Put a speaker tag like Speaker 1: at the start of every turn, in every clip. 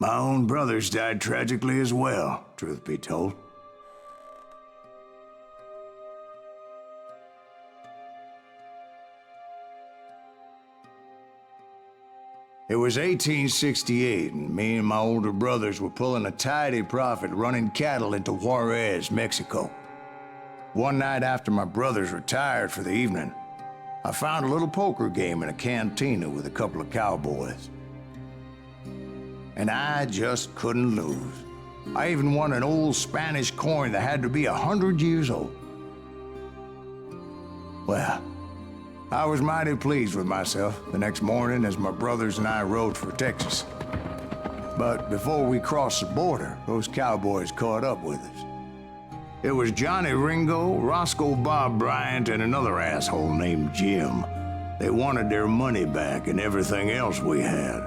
Speaker 1: My own brothers died tragically as well, truth be told. It was 1868, and me and my older brothers were pulling a tidy profit running cattle into Juarez, Mexico. One night after my brothers retired for the evening, I found a little poker game in a cantina with a couple of cowboys. And I just couldn't lose. I even won an old Spanish coin that had to be 100 years old. Well, I was mighty pleased with myself the next morning as my brothers and I rode for Texas. But before we crossed the border, those cowboys caught up with us. It was Johnny Ringo, Roscoe Bob Bryant, and another asshole named Jim. They wanted their money back and everything else we had,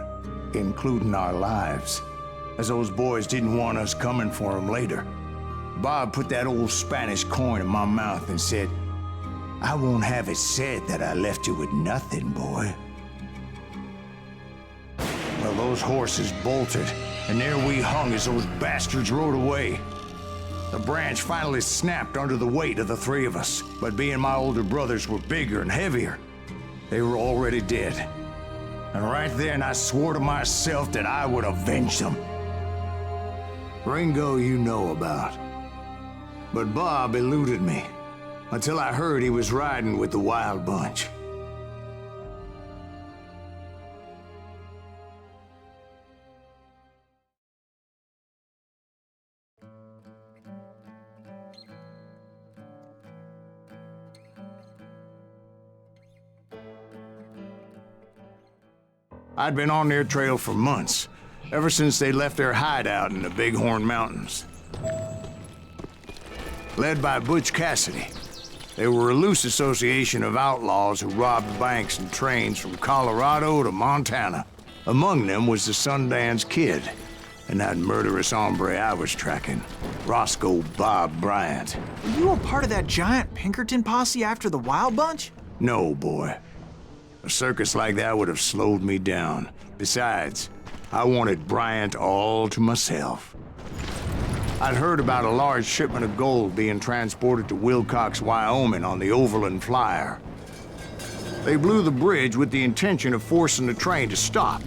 Speaker 1: including our lives, as those boys didn't want us coming for them later. Bob put that old Spanish coin in my mouth and said, "I won't have it said that I left you with nothing, boy." Well, those horses bolted, and there we hung as those bastards rode away. The branch finally snapped under the weight of the three of us, but being my older brothers were bigger and heavier, they were already dead. And right then I swore to myself that I would avenge them. Ringo you know about. But Bob eluded me, until I heard he was riding with the Wild Bunch. I'd been on their trail for months, ever since they left their hideout in the Bighorn Mountains. Led by Butch Cassidy, they were a loose association of outlaws who robbed banks and trains from Colorado to Montana. Among them was the Sundance Kid, and that murderous hombre I was tracking, Roscoe Bob Bryant.
Speaker 2: Were you a part of that giant Pinkerton posse after the Wild Bunch?
Speaker 1: No, boy. A circus like that would have slowed me down. Besides, I wanted Bryant all to myself. I'd heard about a large shipment of gold being transported to Wilcox, Wyoming on the Overland Flyer. They blew the bridge with the intention of forcing the train to stop.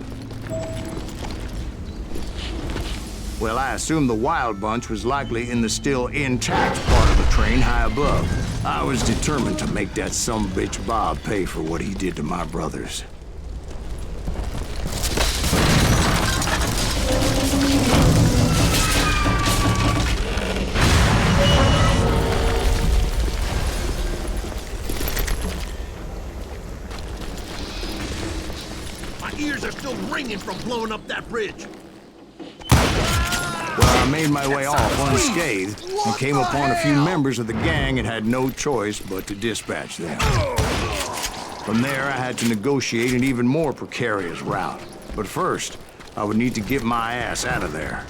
Speaker 1: Well, I assumed the Wild Bunch was likely in the still intact part of the train high above. I was determined to make that sumbitch Bob pay for what he did to my brothers.
Speaker 3: My ears are still ringing from blowing up that bridge.
Speaker 1: Well, I made my way off unscathed and came upon a few members of the gang and had no choice but to dispatch them. From there, I had to negotiate an even more precarious route. But first, I would need to get my ass out of there.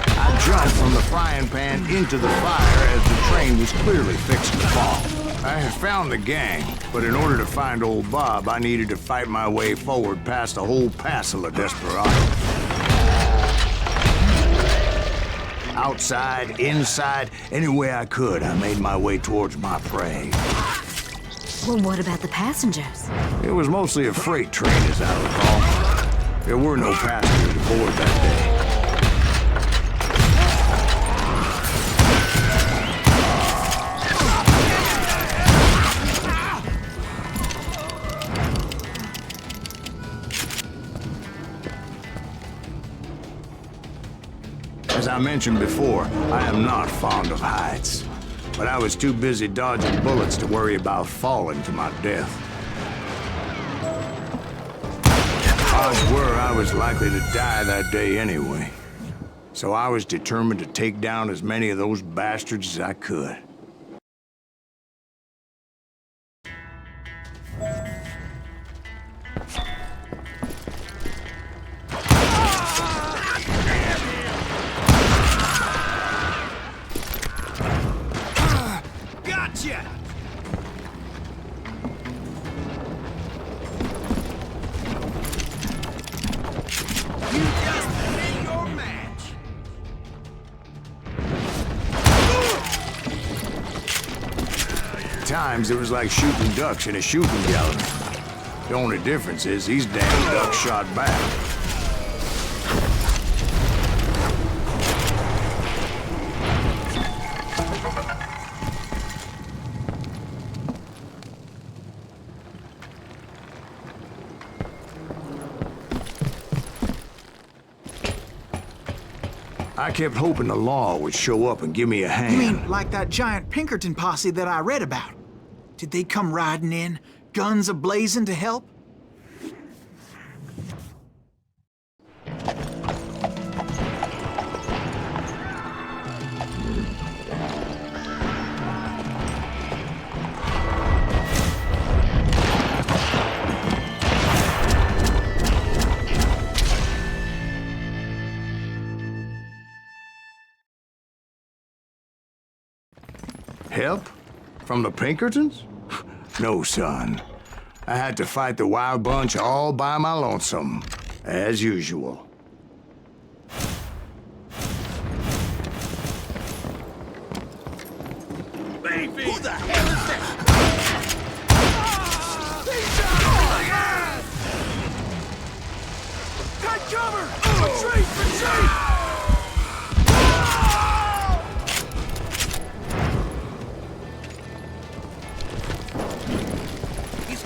Speaker 1: I jumped from the frying pan into the fire as the train was clearly fixing to fall. I had found the gang, but in order to find old Bob, I needed to fight my way forward past a whole passel of desperados. Outside, inside, any way I could, I made my way towards my prey.
Speaker 4: Well, what about the passengers?
Speaker 1: It was mostly a freight train, as I recall. There were no passengers aboard that day. As I mentioned before, I am not fond of heights, but I was too busy dodging bullets to worry about falling to my death. Odds were I was likely to die that day anyway, so I was determined to take down as many of those bastards as I could. times, it was like shooting ducks in a shooting gallery. The only difference is these damn ducks shot back. I kept hoping the law would show up and give me a hand.
Speaker 2: You mean like that giant Pinkerton posse that I read about? Did they come riding in, guns a-blazing to help?
Speaker 1: Help? From the Pinkertons? No, son. I had to fight the Wild Bunch all by my lonesome, as usual.
Speaker 3: Baby! Who the hell is that? Got cover! Retreat! Retreat!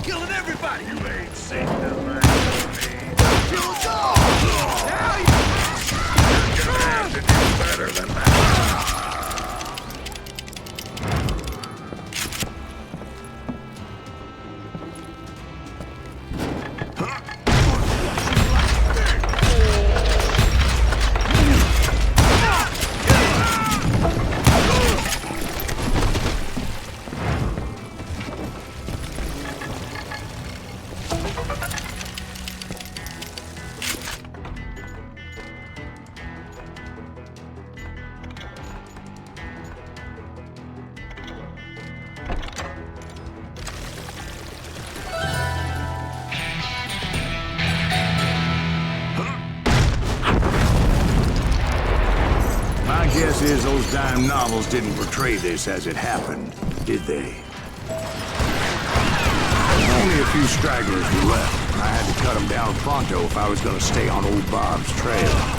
Speaker 3: Killing everybody! You ain't seen the man of me. Kill us all! Now you're gonna have to do better than that.
Speaker 1: Guess is those dime novels didn't portray this as it happened, did they? Only a few stragglers were left. I had to cut them down pronto if I was going to stay on old Bob's trail.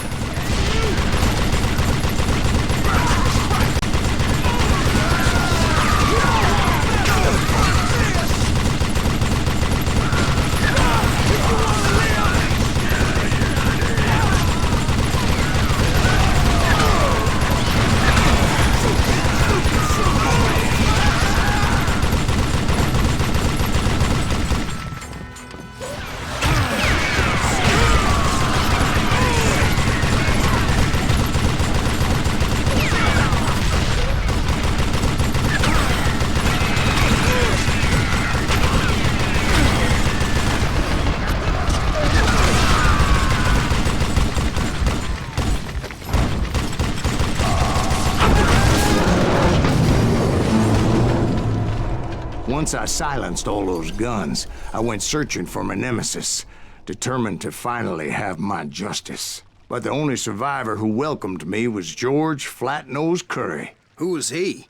Speaker 1: Once I silenced all those guns, I went searching for my nemesis, determined to finally have my justice. But the only survivor who welcomed me was George Flat-Nose Curry.
Speaker 5: Who was he?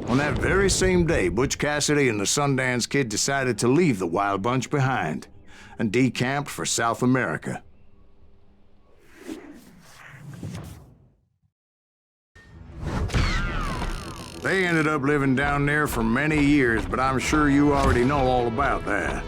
Speaker 1: On that very same day, Butch Cassidy and the Sundance Kid decided to leave the Wild Bunch behind and decamped for South America. They ended up living down there for many years, but I'm sure you already know all about that.